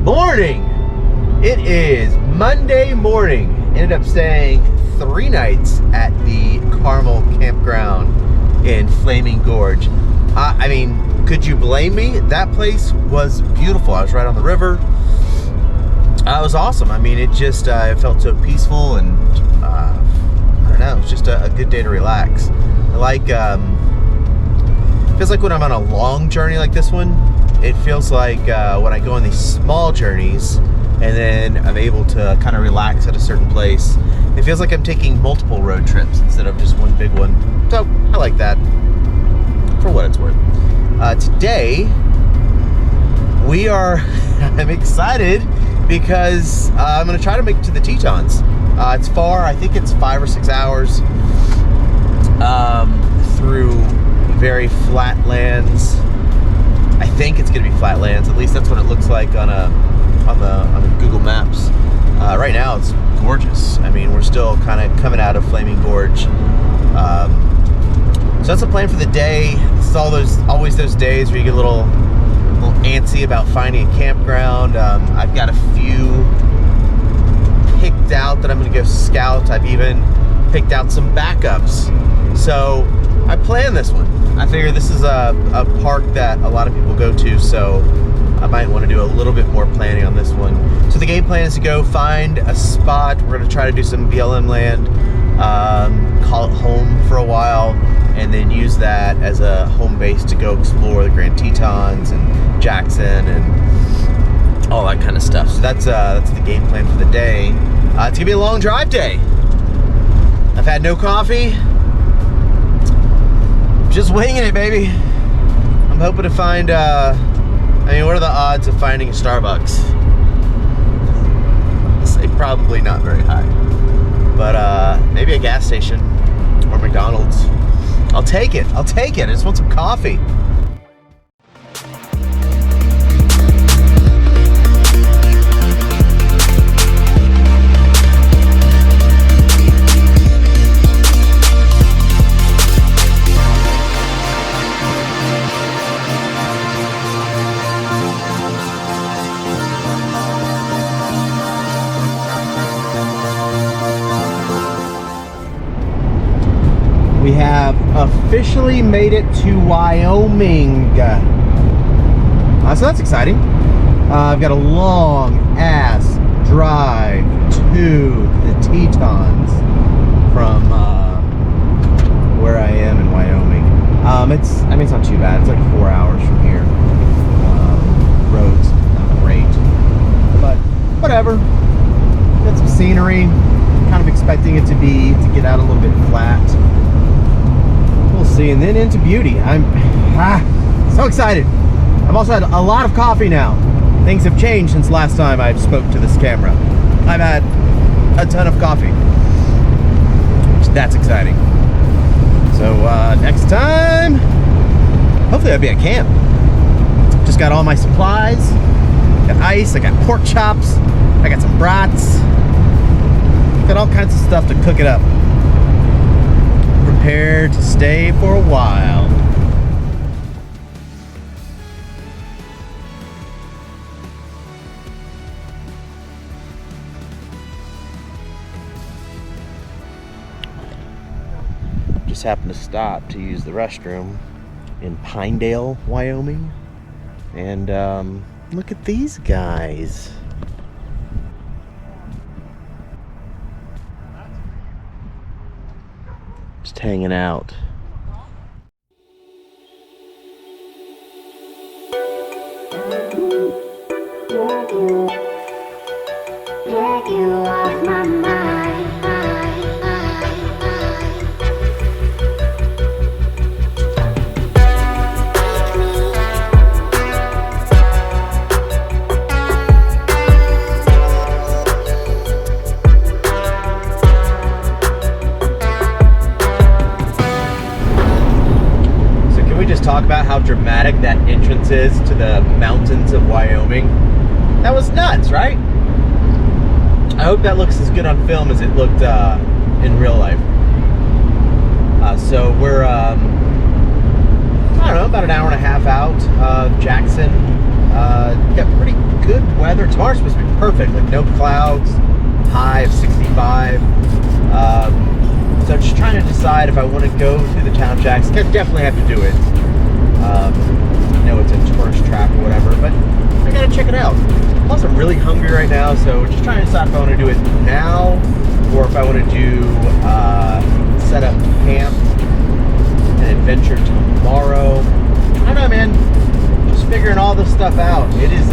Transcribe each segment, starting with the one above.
Morning. It is Monday morning. Ended up staying 3 nights at the Carmel Campground in Flaming Gorge. I mean, could you blame me? That place was beautiful. I was right on the river. It was awesome. I mean, it just it felt so peaceful, and I don't know, it was just a good day to relax. I like feels like when I'm on a long journey like this one, it feels like when I go on these small journeys and then I'm able to kind of relax at a certain place, it feels like I'm taking multiple road trips instead of just one big one. So I like that, for what it's worth. Today, we are, I'm excited because I'm going to try to make it to the Tetons. It's far, I think it's 5 or 6 hours through very flat lands. I think it's gonna be flatlands. At least that's what it looks like on the Google Maps. Right now, it's gorgeous. I mean, we're still kind of coming out of Flaming Gorge. So that's the plan for the day. It's always those days where you get a little antsy about finding a campground. I've got a few picked out that I'm gonna go scout. I've even picked out some backups. So I planned this one. I figure this is a park that a lot of people go to, so I might want to do a little bit more planning on this one. So the game plan is to go find a spot. We're going to try to do some BLM land, call it home for a while, and then use that as a home base to go explore the Grand Tetons and Jackson and all that kind of stuff. So that's the game plan for the day. It's going to be a long drive day. I've had no coffee. Just winging it, baby. I'm hoping to find, I mean, what are the odds of finding a Starbucks? I'll say probably not very high. But maybe a gas station or McDonald's. I'll take it. I just want some coffee. We have officially made it to Wyoming. So that's exciting. I've got a long ass drive to the Tetons from where I am in Wyoming. It's not too bad. It's like 4 hours from here. Roads not great, but whatever. Got some scenery. Kind of expecting it to get out a little bit flat. We'll see, and then into beauty. I'm so excited. I've also had a lot of coffee now. Things have changed since last time I spoke to this camera. I've had a ton of coffee. That's exciting. So next time, hopefully I'll be at camp. Just got all my supplies. Got ice, I got pork chops, I got some brats. Got all kinds of stuff to cook it up. Prepared to stay for a while. Just happened to stop to use the restroom in Pinedale, Wyoming. And look at these guys. Just hanging out. Get you off my mind. Talk about how dramatic that entrance is to the mountains of Wyoming. That was nuts, right? I hope that looks as good on film as it looked in real life. So we're, I don't know, about an hour and a half out of Jackson. Got pretty good weather. Tomorrow's supposed to be perfect, like no clouds, high of 65. So I'm just trying to decide if I want to go through the town of Jackson. I definitely have to do it. I know it's a tourist trap or whatever, but I gotta check it out. Plus, I'm really hungry right now, so just trying to decide if I want to do it now or if I want to do set up camp and adventure tomorrow. I don't know, man. Just figuring all this stuff out. It is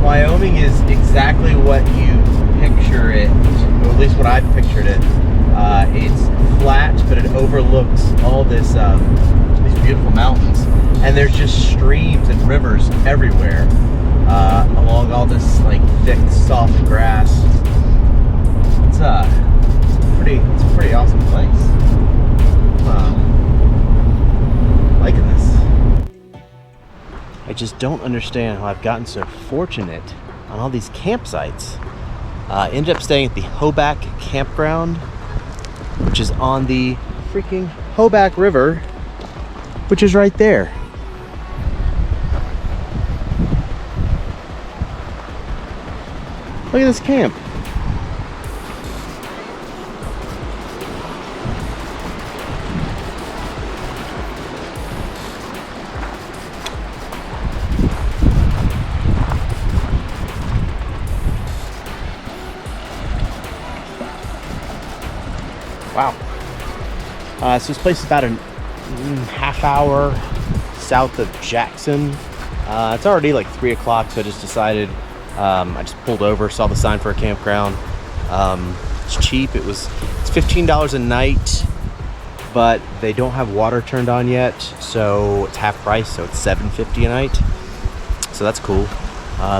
Wyoming is exactly what you picture it, or at least what I've pictured it. It's flat, but it overlooks all this these beautiful mountains, and there's just streams and rivers everywhere along all this like thick, soft grass. It's a pretty awesome place. Liking this. I just don't understand how I've gotten so fortunate on all these campsites. Ended up staying at the Hoback Campground, which is on the freaking Hoback River, which is right there. Look at this camp. Wow. So this place is about a half hour south of Jackson. It's already like 3 o'clock, so I just decided, I just pulled over, saw the sign for a campground. It's cheap. It's $15 a night, but they don't have water turned on yet, so it's half price, so it's $7.50 a night. So that's cool.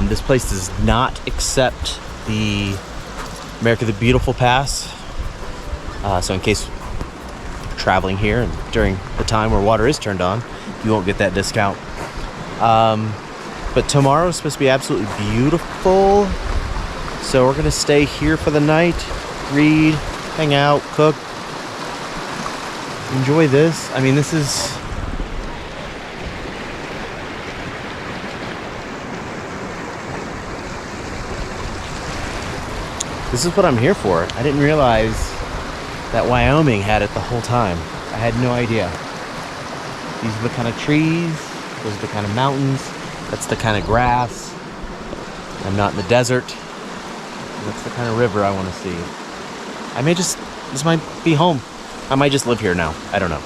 This place does not accept the America the Beautiful Pass. So in case you're traveling here and during the time where water is turned on, you won't get that discount. But tomorrow is supposed to be absolutely beautiful. So we're gonna stay here for the night, read, hang out, cook, enjoy this. I mean, this is what I'm here for. I didn't realize that Wyoming had it the whole time. I had no idea. These are the kind of trees, those are the kind of mountains, that's the kind of grass. I'm not in the desert. That's the kind of river I want to see. This might be home. I might just live here now. I don't know.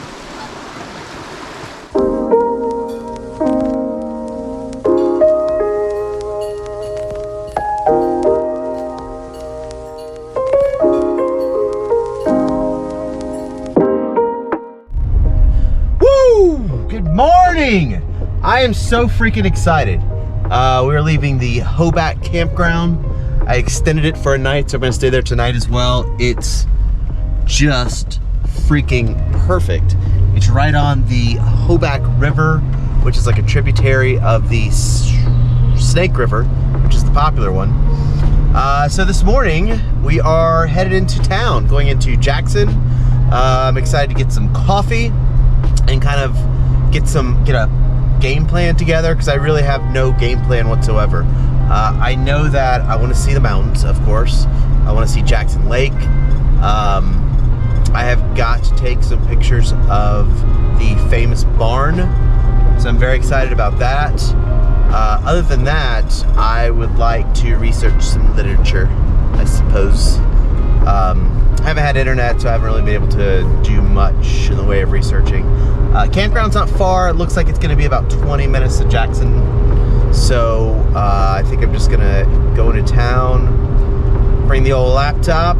I am so freaking excited. We're leaving the Hoback Campground. I extended it for a night, so I'm gonna stay there tonight as well. It's just freaking perfect. It's right on the Hoback River, which is like a tributary of the Snake River, which is the popular one. So this morning we are headed into town, going into Jackson. I'm excited to get some coffee and kind of get a game plan together, because I really have no game plan whatsoever. I know that I want to see the mountains, of course. I want to see Jackson Lake. I have got to take some pictures of the famous barn, so I'm very excited about that. Other than that, I would like to research some literature, I suppose. I haven't had internet, so I haven't really been able to do much in the way of researching. Campground's not far. It looks like it's going to be about 20 minutes to Jackson. So I think I'm just going to go into town, bring the old laptop,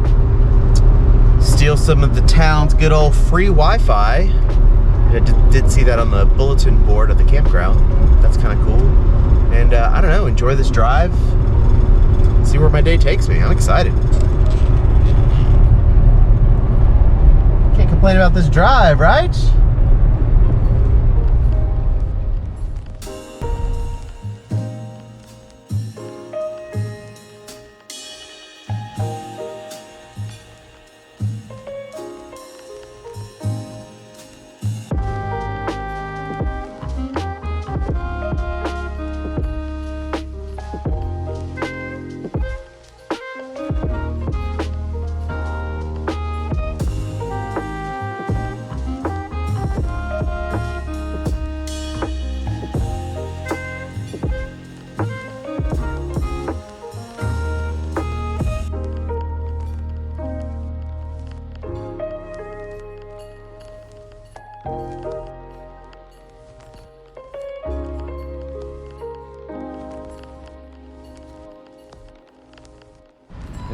steal some of the town's good old free Wi-Fi. I did see that on the bulletin board at the campground. That's kind of cool. And I don't know, enjoy this drive, see where my day takes me. I'm excited. Can't complain about this drive, right?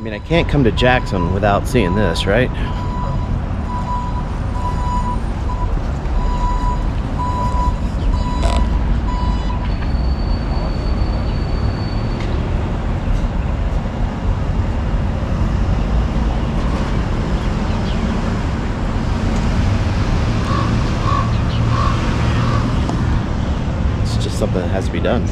mean, I can't come to Jackson without seeing this, right? It's just something that has to be done.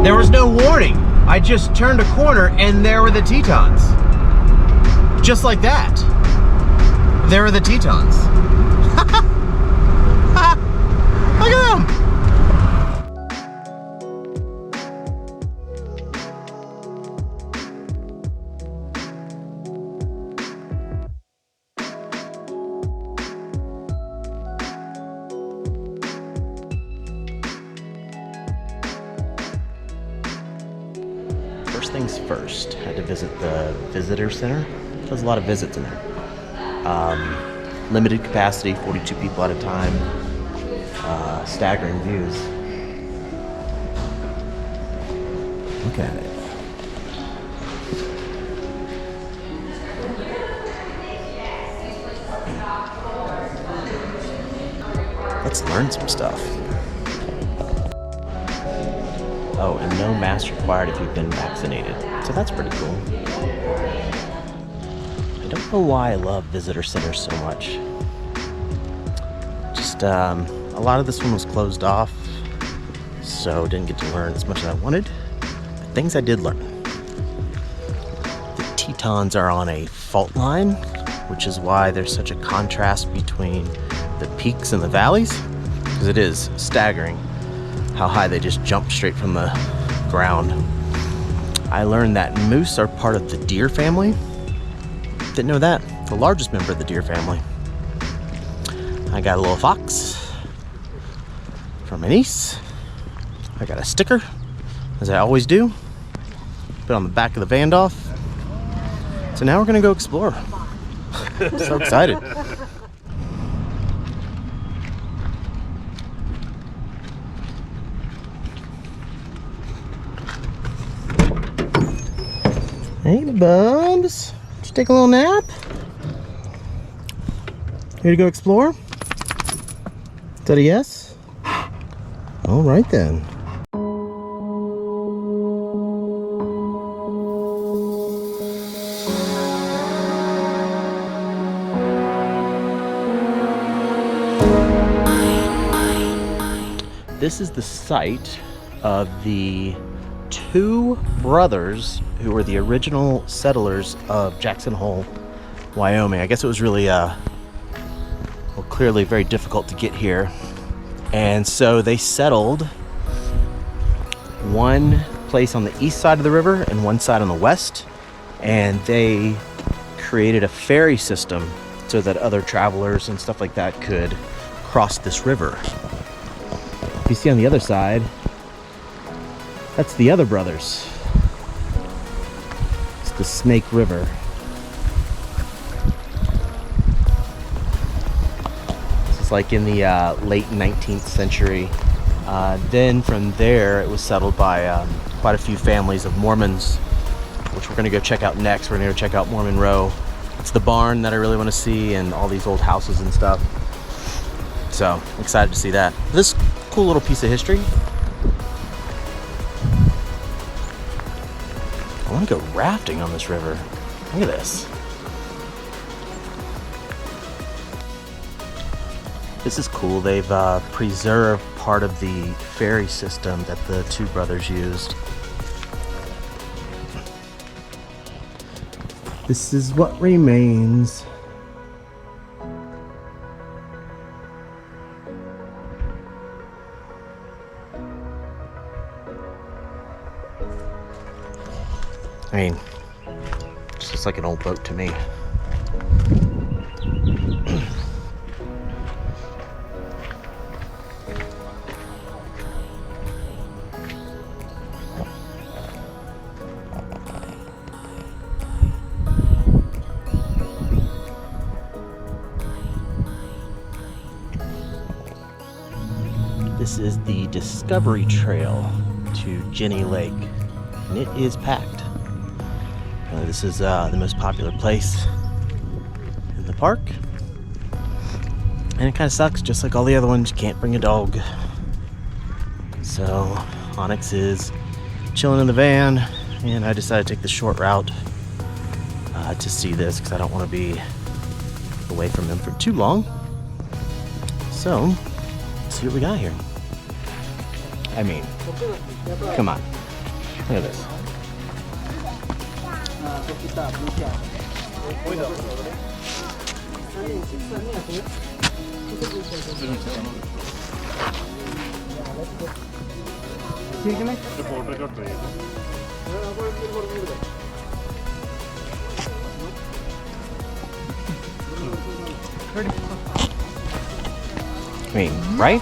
There was no warning. I just turned a corner and there were the Tetons. Just like that. There were the Tetons. Look at them. First things first, had to visit the visitor center. There's a lot of visits in there. Limited capacity, 42 people at a time. Staggering views. Look at it. Let's learn some stuff. Oh, and no mask required if you've been vaccinated. So that's pretty cool. I don't know why I love visitor centers so much. Just, a lot of this one was closed off, so didn't get to learn as much as I wanted. But things I did learn. The Tetons are on a fault line, which is why there's such a contrast between the peaks and the valleys, because it is staggering how high they just jump straight from the ground. I learned that moose are part of the deer family. Didn't know that. The largest member of the deer family. I got a little fox from my niece. I got a sticker, as I always do. Put on the back of the Vandolph. So now we're gonna go explore. So excited. Hey, Bubs. Did you take a little nap? Here to go explore? Is that a yes? All right then. This is the site of the two brothers who were the original settlers of Jackson Hole, Wyoming. I guess it was really, well, clearly very difficult to get here. And so they settled one place on the east side of the river and one side on the west. And they created a ferry system so that other travelers and stuff like that could cross this river. If you see on the other side, that's the other brothers. It's the Snake River. This is like in the late 19th century. Then from there, it was settled by quite a few families of Mormons, which we're gonna go check out next. We're gonna go check out Mormon Row. It's the barn that I really wanna see and all these old houses and stuff. So, excited to see that. This cool little piece of history. I want to go rafting on this river. Look at this. This is cool. They've preserved part of the ferry system that the two brothers used. This is what remains. I mean, it's just like an old boat to me. This is the Discovery Trail to Jenny Lake, and it is packed. This is the most popular place in the park, and it kind of sucks, just like all the other ones, you can't bring a dog. So Onyx is chilling in the van, and I decided to take the short route to see this because I don't want to be away from him for too long. So let's see what we got here. I mean, come on, look at this. I mean, right?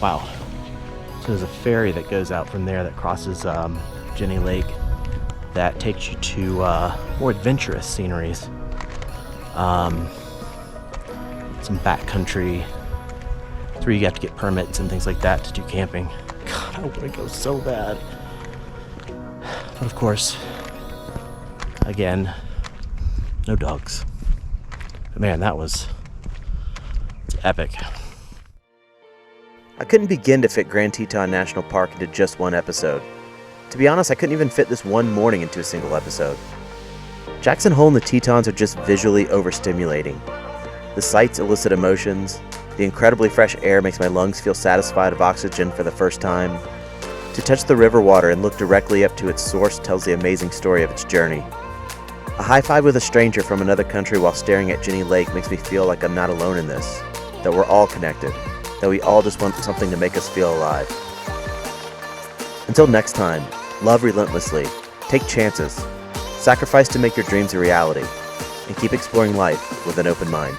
Wow. So there's a ferry that goes out from there that crosses Jenny Lake that takes you to more adventurous sceneries. Some backcountry. It's where you have to get permits and things like that to do camping. God, I want to go so bad. But of course, again, no dogs. But man, that was epic. I couldn't begin to fit Grand Teton National Park into just one episode. To be honest, I couldn't even fit this one morning into a single episode. Jackson Hole and the Tetons are just visually overstimulating. The sights elicit emotions. The incredibly fresh air makes my lungs feel satisfied of oxygen for the first time. To touch the river water and look directly up to its source tells the amazing story of its journey. A high five with a stranger from another country while staring at Jenny Lake makes me feel like I'm not alone in this, that we're all connected, that we all just want something to make us feel alive. Until next time, love relentlessly, take chances, sacrifice to make your dreams a reality, and keep exploring life with an open mind.